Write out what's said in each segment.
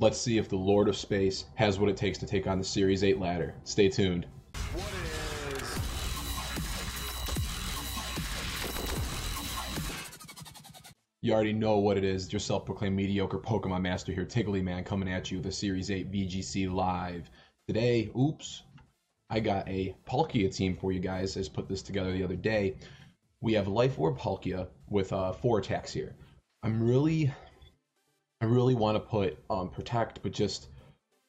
Let's see if the Lord of Space has what it takes to take on the Series 8 ladder. Stay tuned. You already know what it is. Your self-proclaimed mediocre Pokemon master here, Tiggly Man, coming at you with the Series 8 VGC live. Today, oops, I got a Palkia team for you guys. I just put this together the other day. We have Life Orb Palkia with 4 attacks here. I really want to put Protect, but just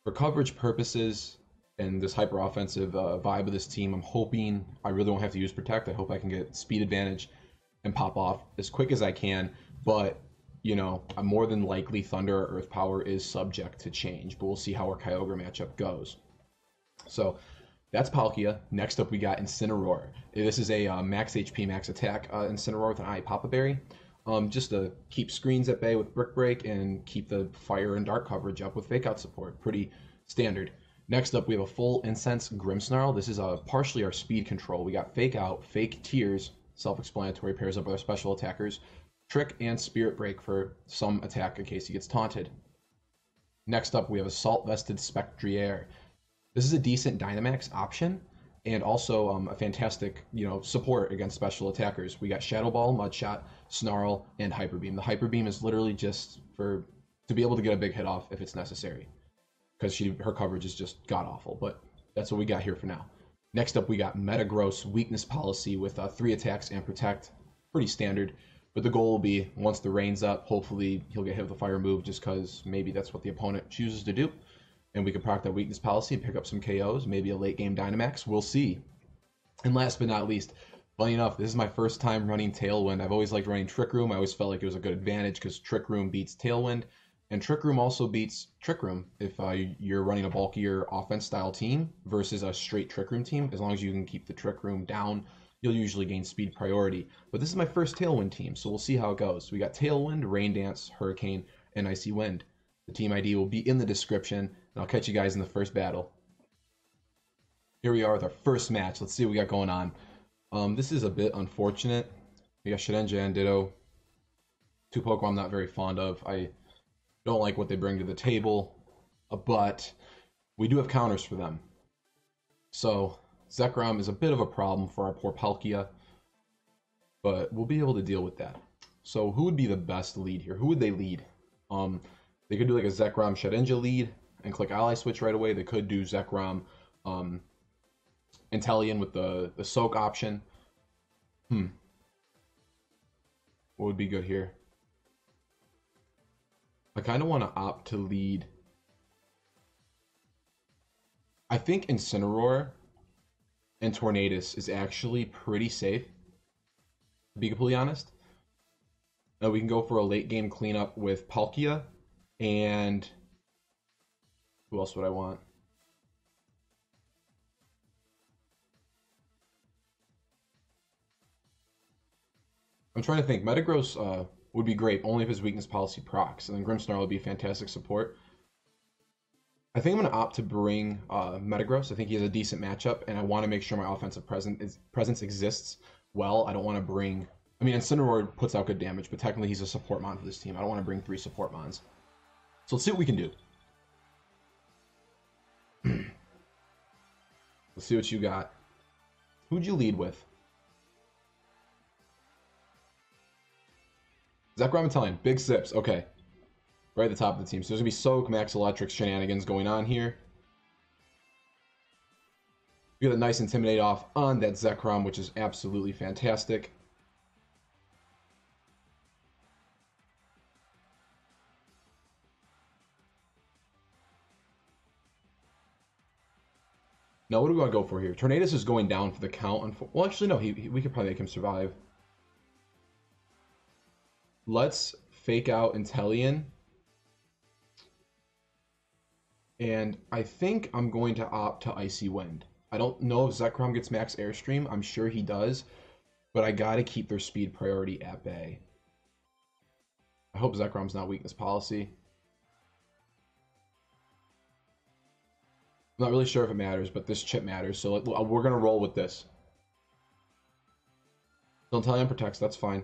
for coverage purposes and this hyper offensive vibe of this team, I'm hoping I really won't have to use Protect. I hope I can get speed advantage and pop off as quick as I can. But, you know, I'm more than likely Thunder or Earth Power is subject to change, but we'll see how our Kyogre matchup goes. So that's Palkia. Next up, we got Incineroar. This is a max HP, max attack Incineroar with an Papa Berry. Just to keep screens at bay with Brick Break and keep the fire and dark coverage up with Fake Out support. Pretty standard. Next up, we have a full Incense Grimmsnarl. This is partially our speed control. We got Fake Out, Fake Tears, self-explanatory, pairs up with our special attackers, Trick, and Spirit Break for some attack in case he gets taunted. Next up, we have Assault Vested Spectrier. This is a decent Dynamax option, and also a fantastic, support against special attackers. We got Shadow Ball, Mudshot, Snarl, and Hyper Beam. The Hyper Beam is literally just to be able to get a big hit off if it's necessary, because her coverage is just god-awful, but that's what we got here for now. Next up, we got Metagross Weakness Policy with 3 attacks and Protect. Pretty standard, but the goal will be, once the rain's up, hopefully he'll get hit with a Fire move just because maybe that's what the opponent chooses to do. And we can proc that Weakness Policy and pick up some KOs, maybe a late game Dynamax. We'll see. And last but not least, funny enough, this is my first time running Tailwind. I've always liked running Trick Room. I always felt like it was a good advantage because Trick Room beats Tailwind. And Trick Room also beats Trick Room if you're running a bulkier offense style team versus a straight Trick Room team. As long as you can keep the Trick Room down, you'll usually gain speed priority. But this is my first Tailwind team, so we'll see how it goes. We got Tailwind, Rain Dance, Hurricane, and Icy Wind. The team ID will be in the description, and I'll catch you guys in the first battle. Here we are with our first match. Let's see what we got going on. This is a bit unfortunate. We got Shedinja and Ditto. 2 Pokemon I'm not very fond of. I don't like what they bring to the table, but we do have counters for them. So Zekrom is a bit of a problem for our poor Palkia, but we'll be able to deal with that. So who would be the best lead here? Who would they lead? They could do like a Zekrom Shedinja lead and click Ally Switch right away. They could do Zekrom Inteleon with the Soak option. What would be good here? I kind of want to opt to lead. I think Incineroar and Tornadus is actually pretty safe, to be completely honest. Now we can go for a late game cleanup with Palkia, and who else would I want? I'm trying to think. Metagross would be great, only if his Weakness Policy procs, and then Grimmsnarl would be fantastic support. I think I'm going to opt to bring Metagross. I think he has a decent matchup, and I want to make sure my offensive presence exists well. I don't want to bring... I mean, Incineroar puts out good damage, but technically he's a support mon for this team. I don't want to bring 3 support mons. So let's see what we can do. Let's see what you got. Who'd you lead with? Zekrom Inteleon, big sips. Okay. Right at the top of the team. So there's going to be Soak, Max Electric shenanigans going on here. We get a nice Intimidate off on that Zekrom, which is absolutely fantastic. Now, what do we want to go for here? Tornadus is going down for the count. Well, actually, no. We could probably make him survive. Let's Fake Out Inteleon. And I think I'm going to opt to Icy Wind. I don't know if Zekrom gets max Airstream. I'm sure he does. But I gotta keep their speed priority at bay. I hope Zekrom's not Weakness Policy. I'm not really sure if it matters, but this chip matters. So we're going to roll with this. Inteleon protects, that's fine.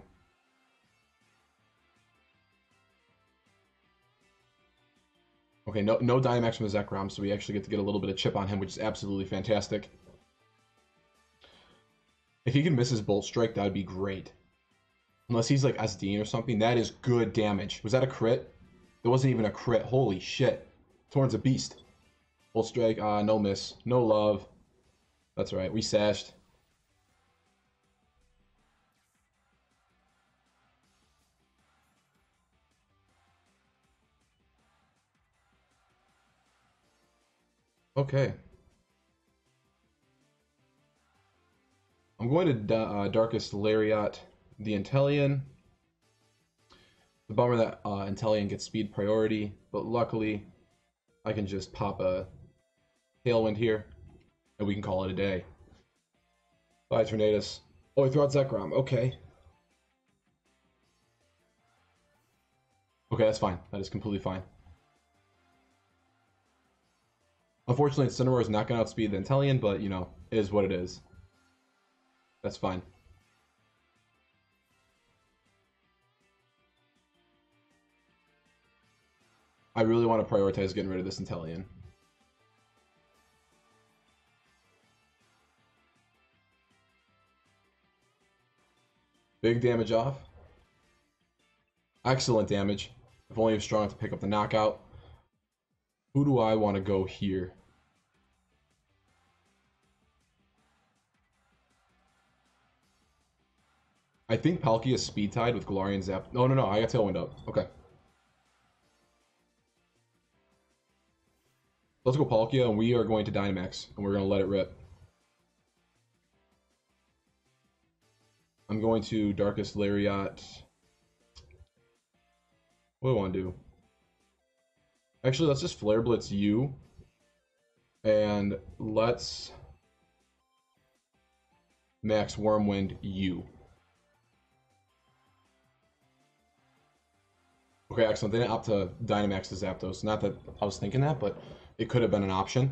Okay, no Dynamax from the Zekrom, so we actually get to get a little bit of chip on him, which is absolutely fantastic. If he can miss his Bolt Strike, that would be great. Unless he's like SDing or something. That is good damage. Was that a crit? It wasn't even a crit. Holy shit. Torn's a beast. Bolt Strike, no miss. No love. That's right, we sashed. Okay. I'm going to Darkest Lariat, the Inteleon. The bummer that Inteleon gets speed priority, but luckily I can just pop a Tailwind here, and we can call it a day. Bye, Tornadus. Oh, he threw out Zekrom. Okay. Okay, that's fine. That is completely fine. Unfortunately, Incineroar is not going to outspeed the Inteleon, but, you know, it is what it is. That's fine. I really want to prioritize getting rid of this Inteleon. Big damage off. Excellent damage. If only he was strong enough to pick up the knockout. Who do I want to go here? I think Palkia is speed tied with Galarian Zap. No, I got Tailwind up. Okay. Let's go Palkia, and we are going to Dynamax, and we're going to let it rip. I'm going to Darkest Lariat. What do I want to do? Actually, let's just Flare Blitz you. And let's Max Wormwind you. Okay, excellent. They didn't opt to Dynamax the Zapdos. Not that I was thinking that, but it could have been an option.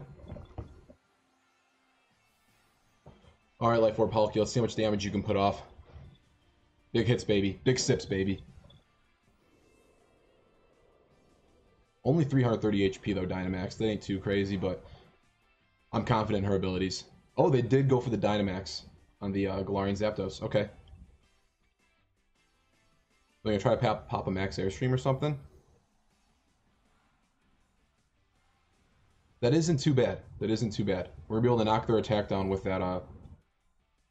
Alright, Life Orb Palkia, let's see how much damage you can put off. Big hits, baby. Big sips, baby. Only 330 HP, though, Dynamax. That ain't too crazy, but I'm confident in her abilities. Oh, they did go for the Dynamax on the Galarian Zapdos. Okay. They're going to try to pop a Max Airstream or something. That isn't too bad. That isn't too bad. We're going to be able to knock their attack down with that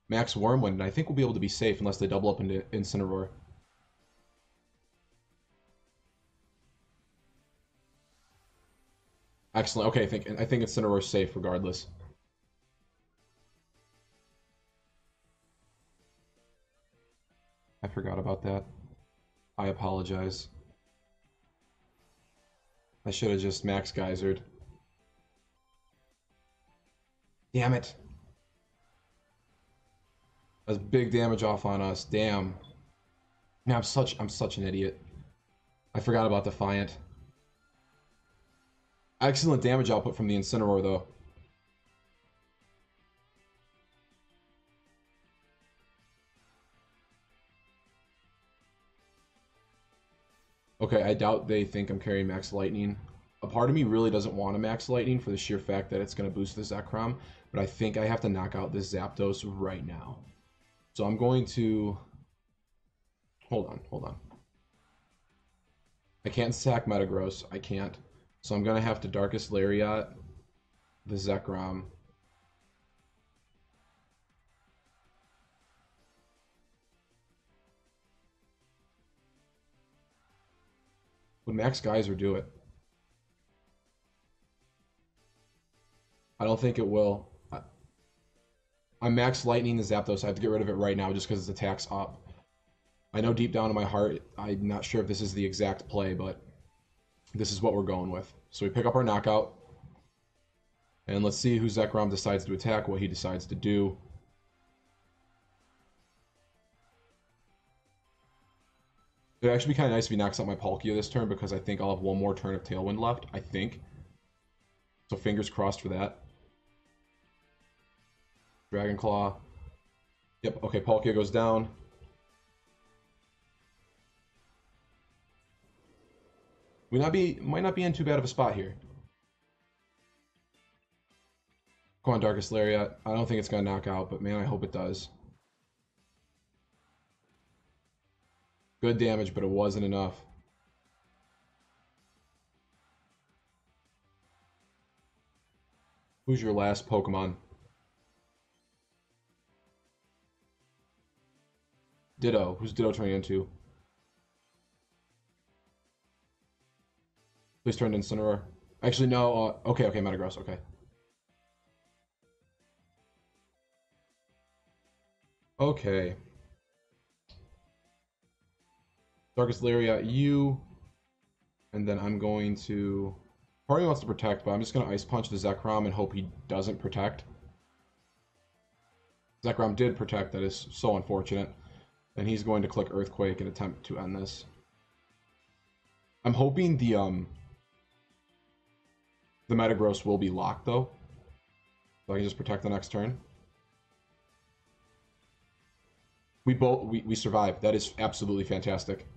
Max Wormwind, and I think we'll be able to be safe unless they double up into Incineroar. Excellent. Okay, I think Incineroar's safe regardless. I forgot about that. I apologize. I should have just Max Geysered. Damn it. That's big damage off on us. Damn. Man, I'm such an idiot. I forgot about Defiant. Excellent damage output from the Incineroar, though. Okay, I doubt they think I'm carrying Max Lightning. A part of me really doesn't want to Max Lightning for the sheer fact that it's going to boost the Zekrom, but I think I have to knock out this Zapdos right now. So I'm going to... Hold on. I can't sack Metagross. I can't. So I'm going to have to Darkest Lariat, the Zekrom. Would Max Geyser do it? I don't think it will. I'm Max Lightning the Zapdos. I have to get rid of it right now just because its attack's up. I know deep down in my heart, I'm not sure if this is the exact play, but this is what we're going with. So we pick up our knockout. And let's see who Zekrom decides to attack, what he decides to do. It'd actually be kind of nice if he knocks out my Palkia this turn because I think I'll have one more turn of Tailwind left, I think. So fingers crossed for that. Dragon Claw. Yep, okay, Palkia goes down. Might not be in too bad of a spot here. Come on, Darkest Lariat. I don't think it's gonna knock out, but man, I hope it does. Good damage, but it wasn't enough. Who's your last Pokemon? Ditto. Who's Ditto turning into? Please turn into Incineroar. Actually, no. Okay, Metagross. Okay. Okay. Darkest Lariat, you. And then I'm going to... Part of me wants to protect, but I'm just going to Ice Punch the Zekrom and hope he doesn't protect. Zekrom did protect. That is so unfortunate. And he's going to click Earthquake and attempt to end this. I'm hoping the Metagross will be locked, though. So I can just protect the next turn. We survived. That is absolutely fantastic.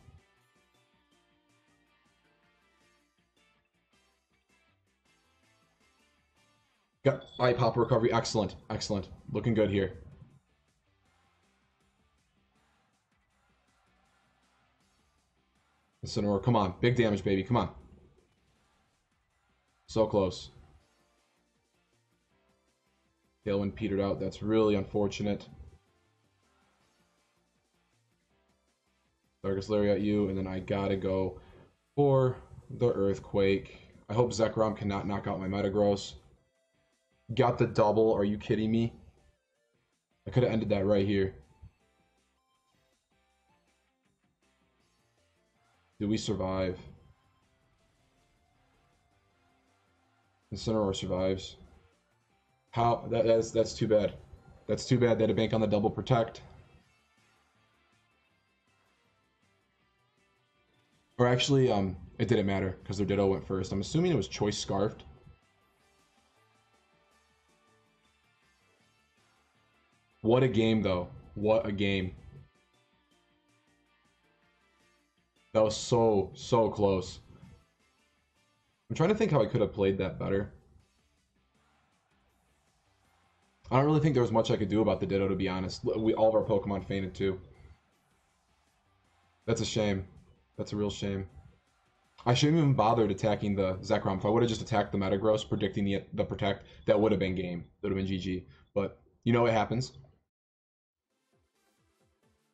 Got Eye Pop recovery. Excellent. Excellent. Looking good here. Incineroar, come on. Big damage, baby. Come on. So close. Tailwind petered out. That's really unfortunate. Darkest Lariat you, and then I gotta go for the Earthquake. I hope Zekrom cannot knock out my Metagross. Got the double. Are you kidding me? I could have ended that right here. Do we survive? Incineroar survives. How? That's too bad. That's too bad. They had to bank on the double protect. Or actually, it didn't matter because their Ditto went first. I'm assuming it was Choice Scarfed. What a game, though. What a game. That was so close. I'm trying to think how I could have played that better. I don't really think there was much I could do about the Ditto, to be honest. All of our Pokemon fainted, too. That's a shame. That's a real shame. I shouldn't even bothered attacking the Zekrom. If I would have just attacked the Metagross, predicting the Protect, that would have been game. That would have been GG. But, you know what happens.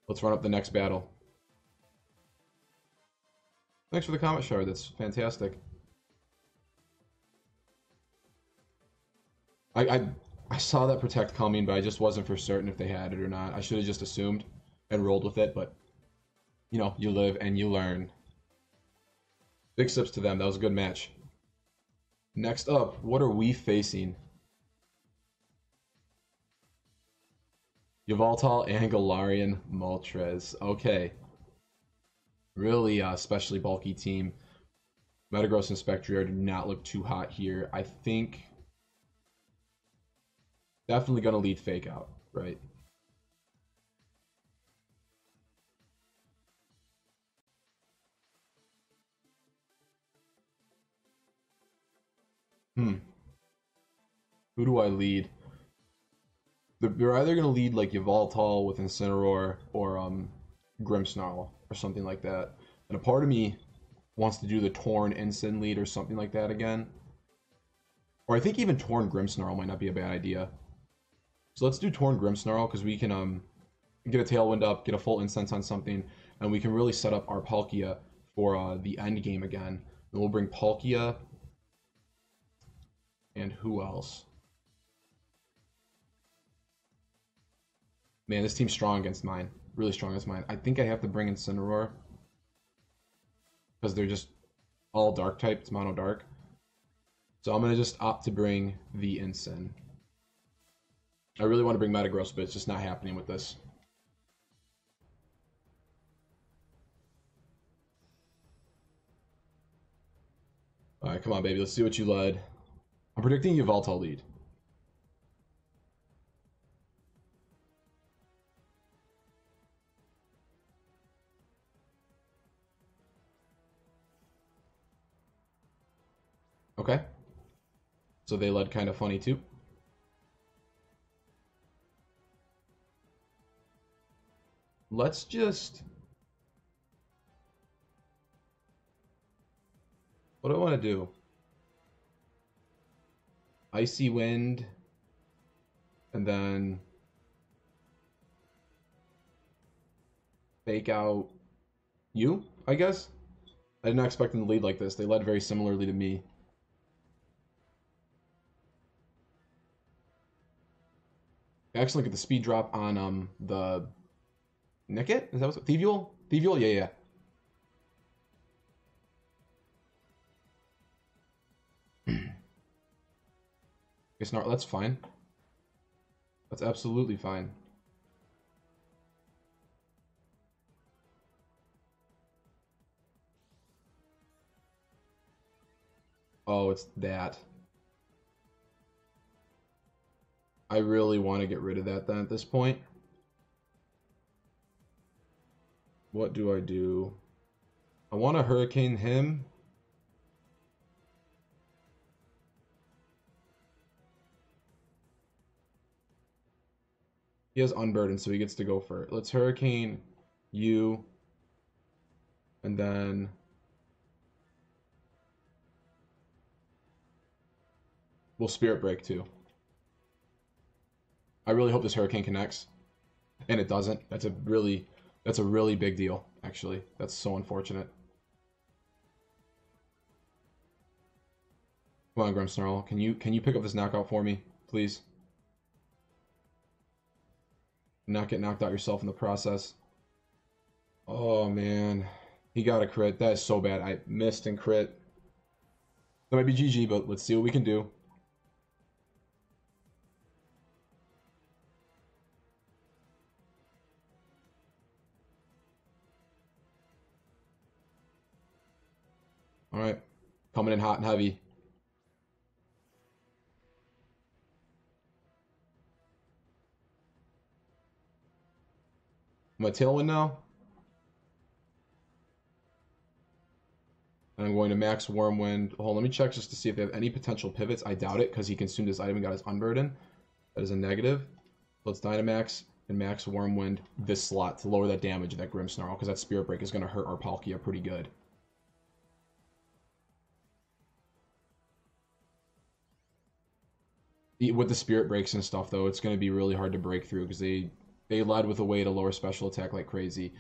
Let's run up the next battle. Thanks for the comment, Shard. That's fantastic. I saw that Protect coming, but I just wasn't for certain if they had it or not. I should have just assumed and rolled with it, but, you know, you live and you learn. Big sips to them. That was a good match. Next up, what are we facing? Yveltal and Galarian Moltres. Okay. Really especially bulky team. Metagross and Spectrier do not look too hot here. I think definitely going to lead Fake out, right? Who do I lead? They're either going to lead like Yveltal with Incineroar or Grimmsnarl or something like that. And a part of me wants to do the Torn Incin lead or something like that again. Or I think even Torn Grimmsnarl might not be a bad idea. So let's do Torn Grimmsnarl because we can get a Tailwind up, get a full Incense on something, and we can really set up our Palkia for the end game again. And we'll bring Palkia. And who else? Man, this team's strong against mine. Really strong against mine. I think I have to bring Incineroar. Because they're just all dark type. It's mono dark. So I'm going to just opt to bring the Incin. I really want to bring Metagross, but it's just not happening with this. Alright, come on, baby. Let's see what you led. I'm predicting Yveltal lead. Okay. So they led kind of funny too. Let's just... What do I want to do? Icy Wind. And then... Fake out you, I guess? I did not expect them to lead like this. They led very similarly to me. Actually, look at the speed drop on the Nicket? Is that what's Thievuel? Thievuel? Yeah. Okay, Snarl, that's fine. That's absolutely fine. Oh, it's that. I really want to get rid of that then at this point. What do I do? I want to Hurricane him. He has Unburdened, so he gets to go first. Let's Hurricane you. And then... we'll Spirit Break too. I really hope this Hurricane connects. And it doesn't. That's a really big deal, actually. That's so unfortunate. Come on, Grimmsnarl. Can you pick up this knockout for me, please? Not get knocked out yourself in the process. Oh, man. He got a crit. That is so bad. I missed and crit. That might be GG, but let's see what we can do. Alright. Coming in hot and heavy. My Tailwind now. And I'm going to max Wormwind. Hold on, let me check just to see if they have any potential pivots. I doubt it, because he consumed his item and got his Unburden. That is a negative. Let's Dynamax and max Wormwind this slot to lower that damage of that Grimmsnarl, because that Spirit Break is going to hurt our Palkia pretty good. With the Spirit Breaks and stuff, though, it's going to be really hard to break through, because they led with a way to lower special attack like crazy.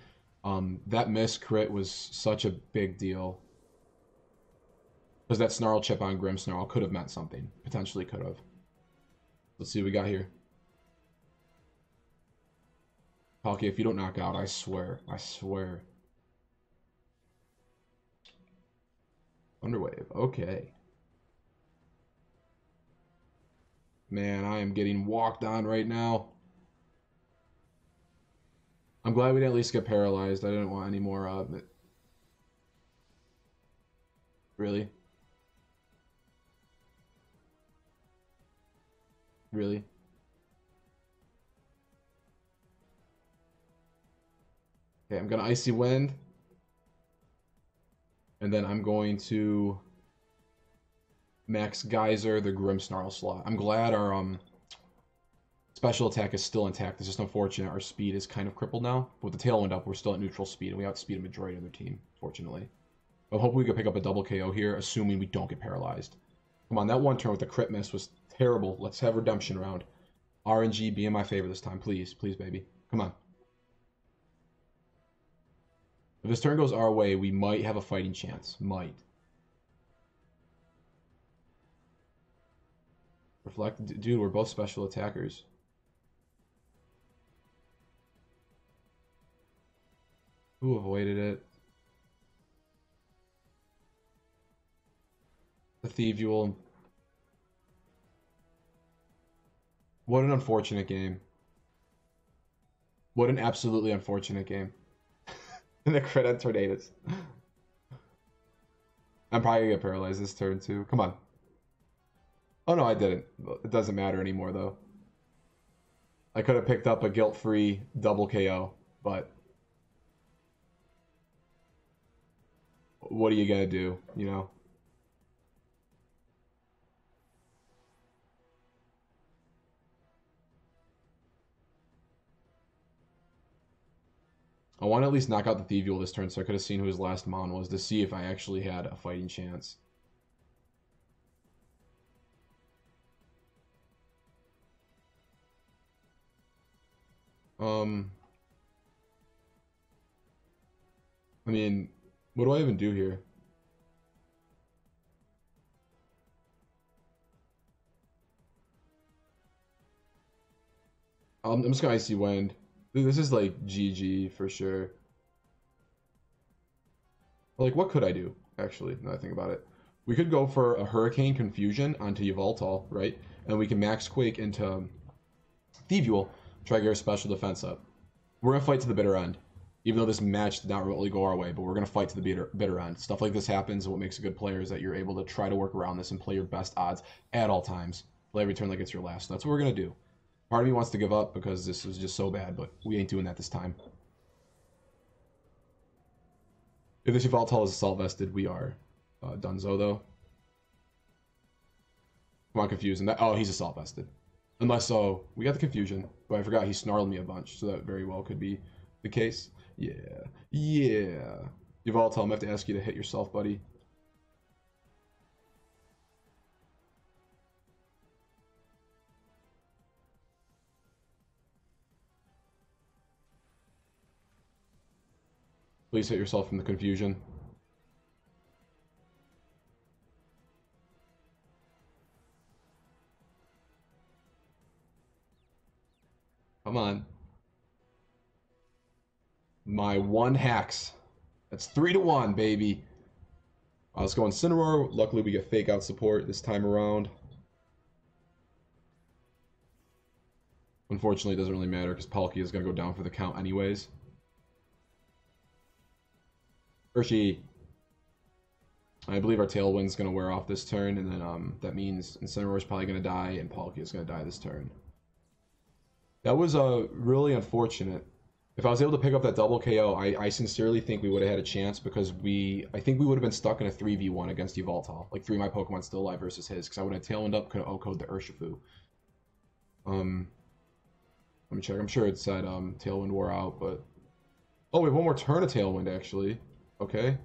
That miss crit was such a big deal. Because that Snarl chip on Grimmsnarl could have meant something. Potentially could have. Let's see what we got here. Palkia, if you don't knock out, I swear. I swear. Underwave. Okay. Man, I am getting walked on right now. I'm glad we didn't at least get paralyzed. I didn't want any more of it. Really? Really? Okay, I'm gonna Icy Wind. And then I'm going to max Geyser the Grimmsnarl slot. I'm glad our special attack is still intact. It's just unfortunate our speed is kind of crippled now. But with the Tailwind up, we're still at neutral speed, and we outspeed a majority of their team, fortunately. I'm hoping we can pick up a double KO here, assuming we don't get paralyzed. Come on, that one turn with the crit miss was terrible. Let's have redemption round. RNG be in my favor this time, please. Please, baby. Come on. If this turn goes our way, we might have a fighting chance. Might. Reflect. Dude, we're both special attackers. Who avoided it? The Thievuel. What an unfortunate game. What an absolutely unfortunate game. The crit on Tornadus. I'm probably gonna get paralyzed this turn too. Come on. Oh no, I didn't. It doesn't matter anymore though. I could have picked up a guilt-free double KO, but what are you gonna do, you know? I want to at least knock out the Thievial this turn so I could have seen who his last mon was to see if I actually had a fighting chance. I mean, what do I even do here? I'm just gonna Icy Wind. This is like GG for sure. Like, what could I do, actually, now that I think about it? We could go for a Hurricane Confusion onto Yveltal, right? And we can Max Quake into Thievial, try to get our special defense up. We're gonna fight to the bitter end. Even though this match did not remotely go our way, but we're gonna fight to the bitter end. Stuff like this happens, and what makes a good player is that you're able to try to work around this and play your best odds at all times. Play every turn like it's your last. That's what we're gonna do. Part of me wants to give up because this was just so bad, but we ain't doing that this time. If this Yveltal is assault vested, we are donezo though. Come on, Confusion. Oh, he's assault vested. Unless, so we got the Confusion, but I forgot he snarled me a bunch, so that very well could be the case. Yeah. Yveltal, I'm gonna have to ask you to hit yourself, buddy. Please hit yourself from the Confusion. Come on. My one hacks. That's 3-1, baby. Let's go Incineroar. Luckily, we get fake out support this time around. Unfortunately, it doesn't really matter because Palkia is going to go down for the count anyways. Hershey. I believe our Tailwind's going to wear off this turn, and then that means Incineroar is probably going to die, and Palkia is going to die this turn. That was really unfortunate. If I was able to pick up that double KO, I sincerely think we would have had a chance because I think we would have been stuck in a 3v1 against Yveltal. Like 3 of my Pokemon still alive versus his, because I would have Tailwind up, could have O-code the Urshifu. Let me check. I'm sure it said Tailwind wore out, but... Oh, we have one more turn of Tailwind, actually. Okay.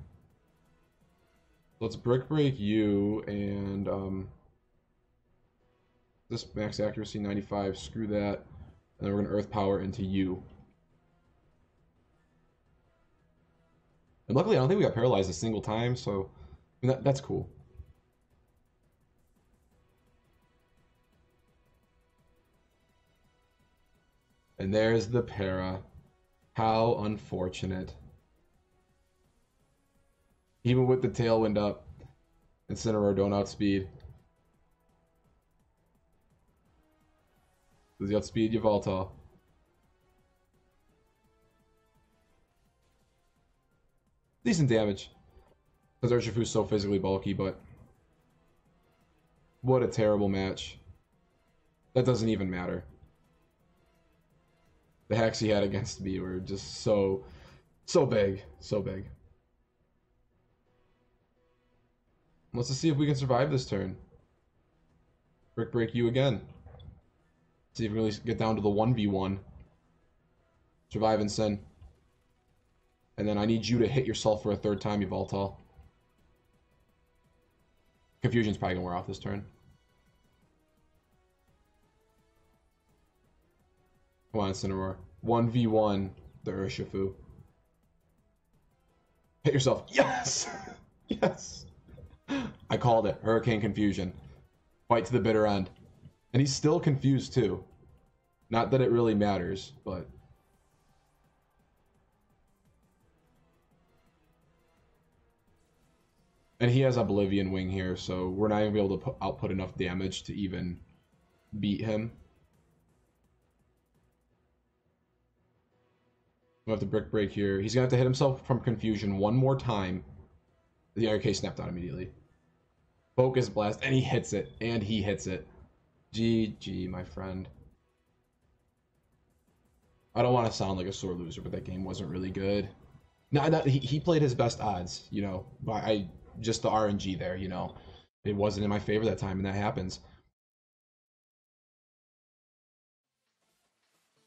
Let's Brick Break you, and this max accuracy, 95, screw that. And then we're going to Earth Power into you. And luckily, I don't think we got paralyzed a single time, so I mean, that's cool. And there's the para. How unfortunate. Even with the Tailwind up, Incineroar don't outspeed. Does he outspeed Yveltal? Decent damage. Because Urshifu's so physically bulky, but... What a terrible match. That doesn't even matter. The hacks he had against me were just so big. So big. Let's just see if we can survive this turn. Brick Break you again. See if we really get down to the 1v1. Survive and sin. And then I need you to hit yourself for a third time, Yveltal. Confusion's probably gonna wear off this turn. Come on, Incineroar. 1v1, the Urshifu. Hit yourself. Yes! Yes! I called it. Hurricane Confusion. Fight to the bitter end. And he's still confused, too. Not that it really matters, but... And he has Oblivion Wing here, so we're not going to be able to output enough damage to even beat him. We'll have to Brick Break here. He's going to have to hit himself from Confusion one more time. The RK snapped out immediately. Focus Blast, and he hits it. And he hits it. GG, my friend. I don't want to sound like a sore loser, but that game wasn't really good. No, he played his best odds, you know. But just the RNG there, you know. It wasn't in my favor that time, and that happens.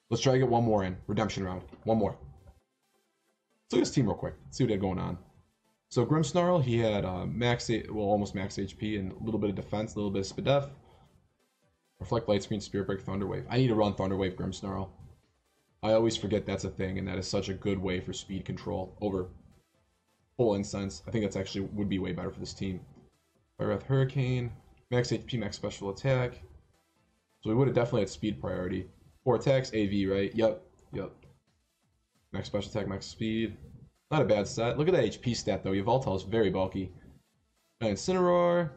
Let's try to get one more in. Redemption round. One more. look at his team real quick. See what he had going on. So Grimmsnarl, he had almost max HP and a little bit of defense, a little bit of speed def. Reflect, Light Screen, Spirit Break, Thunder Wave. I need to run Thunder Wave Grimmsnarl. I always forget that's a thing, and that is such a good way for speed control over full Incense. I think that's actually would be way better for this team. Fire Breath, Hurricane, max HP, max special attack. So we would have definitely had speed priority. 4 attacks, AV, right? Yep. Max special attack, max speed. Not a bad set. Look at that HP stat, though. Yveltal is very bulky. And Incineroar.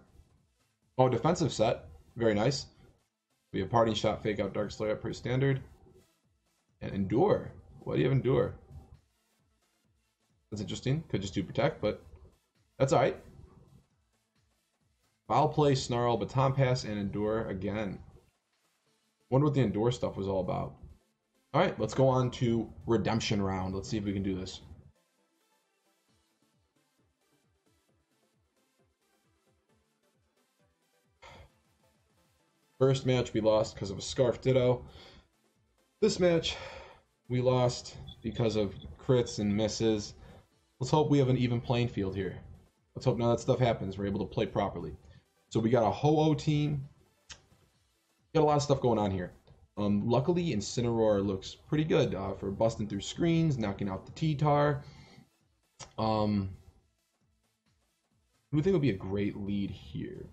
Oh, defensive set. Very nice. We have Parting Shot, Fake Out, Dark Slayer, pretty standard. And Endure. Why do you have Endure? That's interesting. Could just do Protect, but that's alright. Foul Play, Snarl, Baton Pass, and Endure again. Wonder what the Endure stuff was all about. Alright, let's go on to Redemption Round. Let's see if we can do this. First match we lost because of a Scarf Ditto. This match we lost because of crits and misses. Let's hope we have an even playing field here. Let's hope none of that stuff happens. We're able to play properly. So we got a Ho-Oh team. Got a lot of stuff going on here. Luckily, Incineroar looks pretty good for busting through screens, knocking out the T-Tar. Who do we think would be a great lead here?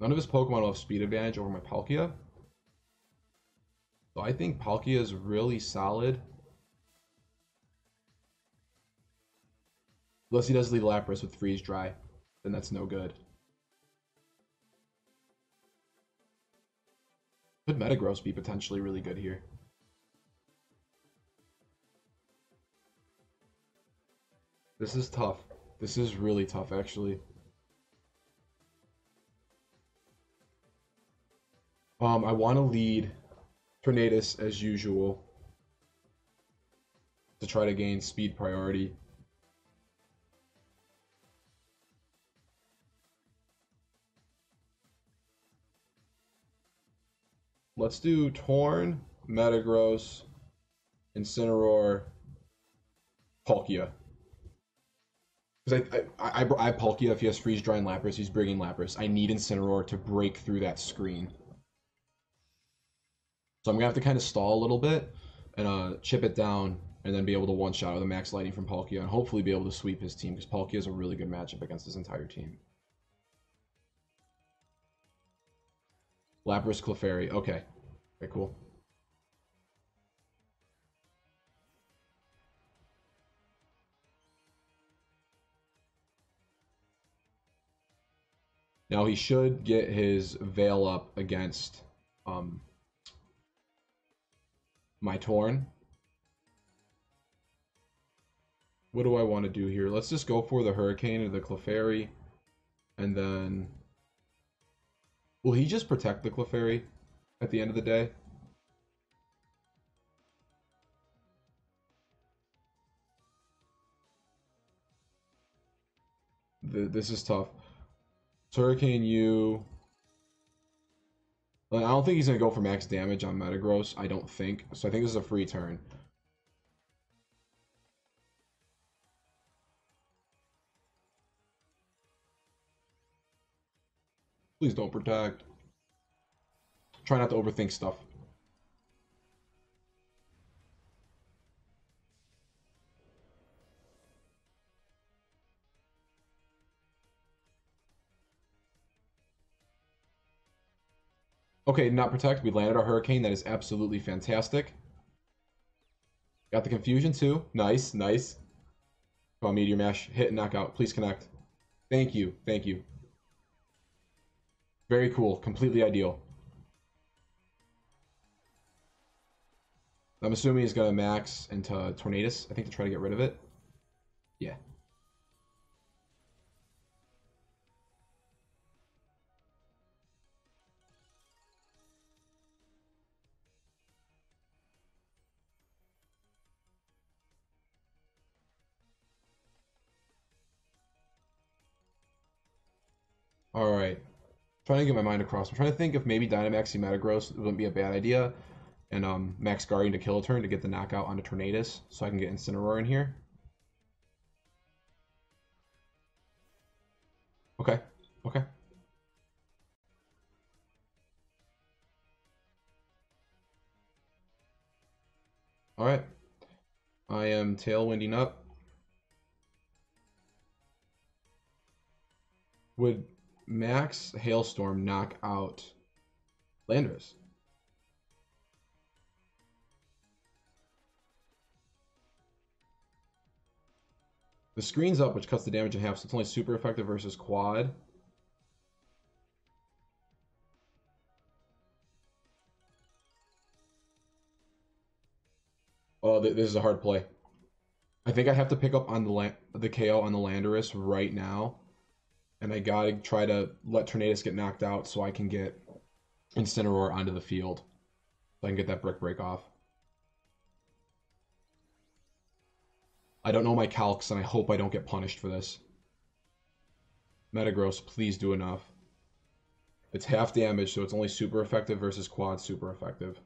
None of his Pokemon will have speed advantage over my Palkia. So I think Palkia is really solid. Unless he does lead Lapras with Freeze Dry, then that's no good. Could Metagross be potentially really good here? This is tough. This is really tough, actually. I want to lead Tornadus as usual to try to gain speed priority. Let's do Torn, Metagross, Incineroar, Palkia. Because I Palkia, if he has Freeze Dry and Lapras, he's bringing Lapras. I need Incineroar to break through that screen. So I'm going to have to kind of stall a little bit and chip it down and then be able to one-shot with a Max Lightning from Palkia and hopefully be able to sweep his team because Palkia is a really good matchup against his entire team. Lapras, Clefairy. Okay. Okay, cool. Now he should get his Veil up against my Torn. What do I want to do here? Let's just go for the Hurricane or the Clefairy. And then... will he just protect the Clefairy at the end of the day? This is tough. So Hurricane U... I don't think he's going to go for max damage on Metagross. I don't think. So I think this is a free turn. Please don't protect. Try not to overthink stuff. Okay, not protect. We landed our Hurricane. That is absolutely fantastic. Got the confusion too. Nice, nice. Come on, Meteor Mash. Hit and knock out. Please connect. Thank you. Thank you. Very cool. Completely ideal. I'm assuming he's going to max into Tornadus, I think, to try to get rid of it. Yeah. Alright. Trying to get my mind across. I'm trying to think if maybe Dynamaxing Metagross wouldn't be a bad idea. and max Guardian to kill a turn to get the knockout onto Tornadus, so I can get Incineroar in here. Okay, okay. Alright. I am tailwinding up. Would max Hailstorm knock out Landorus? The screen's up, which cuts the damage in half, so it's only super effective versus quad. Oh, this is a hard play. I think I have to pick up on the KO on the Landorus right now. And I gotta try to let Tornadus get knocked out so I can get Incineroar onto the field. So I can get that Brick Break off. I don't know my calcs, and I hope I don't get punished for this. Metagross, please do enough. It's half damage, so it's only super effective versus quad super effective.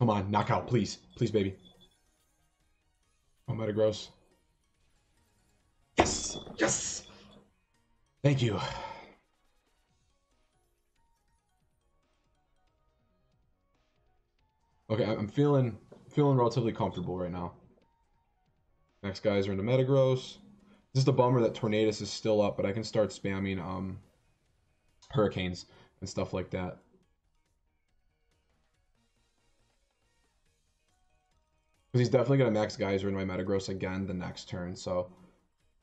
Come on, knockout, please. Please, baby. Oh, Metagross. Yes! Yes! Thank you. Okay, I'm feeling relatively comfortable right now. Next guys are into Metagross. This is the bummer that Tornadus is still up, but I can start spamming Hurricanes and stuff like that. Because he's definitely going to max Geyser into my Metagross again the next turn, so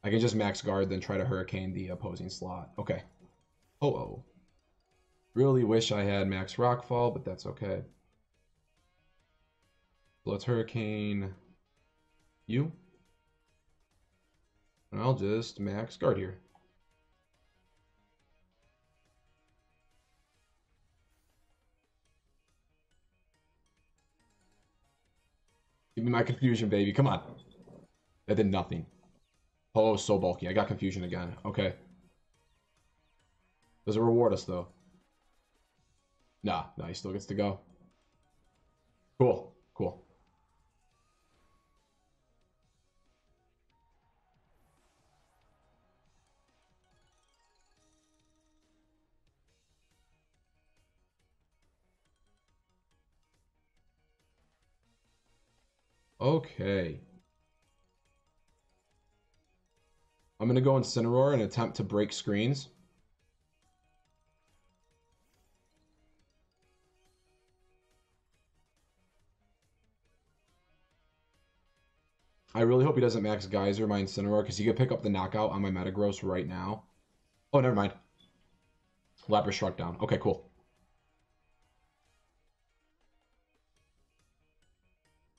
I can just max guard, then try to Hurricane the opposing slot. Okay. Oh. Really wish I had max Rockfall, but that's okay. Let's Hurricane you. And I'll just max guard here. Give me my confusion, baby. Come on. That did nothing. Oh, so bulky. I got confusion again. Okay. Does it reward us, though? Nah, he still gets to go. Cool. Okay. I'm going to go Incineroar and attempt to break screens. I really hope he doesn't max Geyser my Incineroar, because he could pick up the knockout on my Metagross right now. Oh, never mind. Lapras struck down. Okay, cool.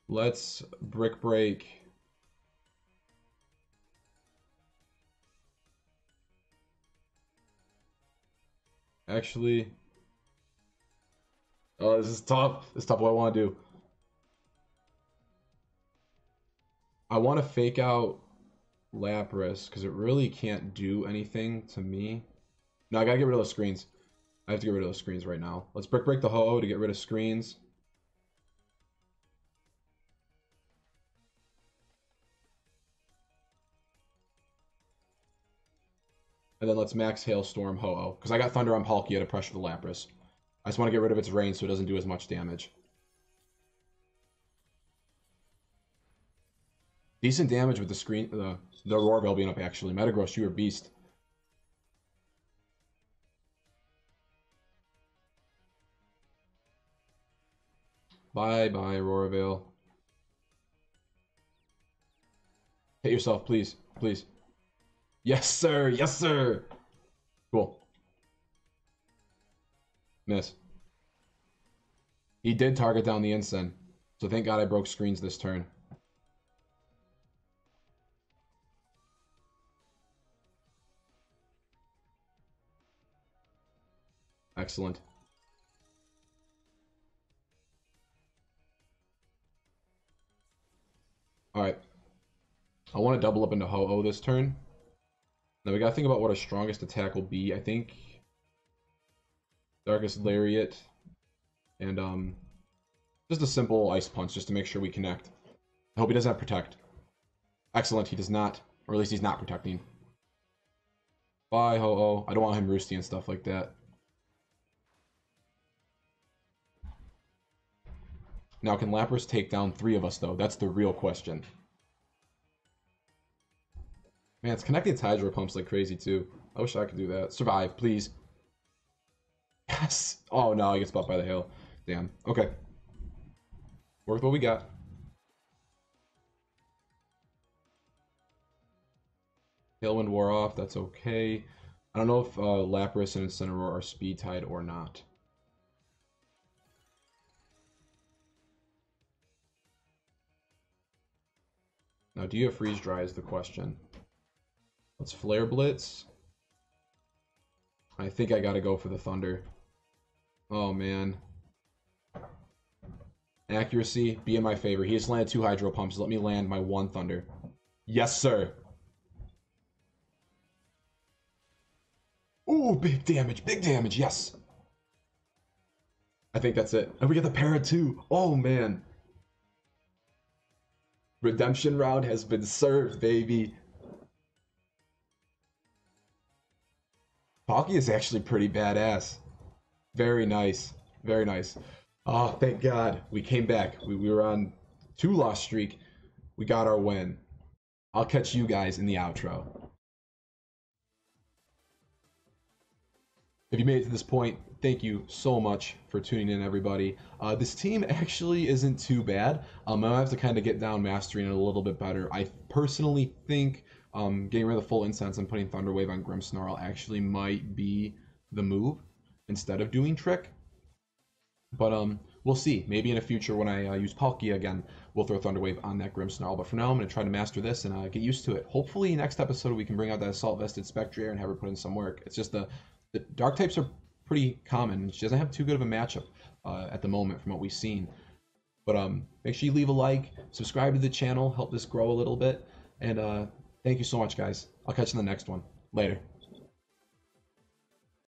Let's Brick Break. Actually... Oh, this is tough. This is tough what I want to do. I want to fake out Lapras, because it really can't do anything to me. No, I gotta get rid of those screens. I have to get rid of those screens right now. Let's Brick Break the Ho-Oh to get rid of screens. And then let's max Hailstorm Ho-Oh, because I got Thunder on Palkia to pressure the Lapras. I just want to get rid of its range so it doesn't do as much damage. Decent damage with the screen, the Roarveil being up, actually. Metagross, you're a beast. Bye-bye, Roarveil. Hit yourself, please. Please. Yes, sir! Yes, sir! Cool. Miss. He did target down the Incen, so thank God I broke screens this turn. Excellent. Alright. I want to double up into Ho-Oh this turn. Now we gotta think about what our strongest attack will be. I think Darkest Lariat and just a simple Ice Punch just to make sure we connect. I hope he doesn't have Protect. Excellent, he does not. Or at least he's not protecting. Bye, Ho-Oh. I don't want him roosty and stuff like that. Now, can Lapras take down 3 of us, though? That's the real question. Man, it's connecting its Hydro Pumps like crazy, too. I wish I could do that. Survive, please. Yes! Oh, no, he gets buffed by the hail. Damn. Okay. Work with what we got. Tailwind wore off, that's okay. I don't know if Lapras and Incineroar are speed tied or not. Now, do you have Freeze Dry is the question. Let's Flare Blitz. I think I gotta go for the Thunder. Oh, man. Accuracy, be in my favor. He just landed 2 Hydro Pumps. Let me land my 1 Thunder. Yes, sir. Ooh, big damage, yes. I think that's it. And we get the Para too. Oh, man. Redemption round has been served, baby. Palkia is actually pretty badass. Very nice. Very nice. Oh, thank God. We came back. We were on 2-loss streak. We got our win. I'll catch you guys in the outro. If you made it to this point, thank you so much for tuning in, everybody. This team actually isn't too bad. I'll have to kind of get down mastering it a little bit better. I personally think getting rid of the full incense and putting Thunder Wave on Grimmsnarl actually might be the move instead of doing Trick. But we'll see. Maybe in the future when I use Palkia again, we'll throw Thunder Wave on that Grimmsnarl. But for now, I'm going to try to master this and get used to it. Hopefully next episode we can bring out that Assault Vested Spectrier and have her put in some work. It's just the Dark types are pretty common. She doesn't have too good of a matchup at the moment from what we've seen. But make sure you leave a like, subscribe to the channel, help this grow a little bit. And thank you so much, guys. I'll catch you in the next one. Later.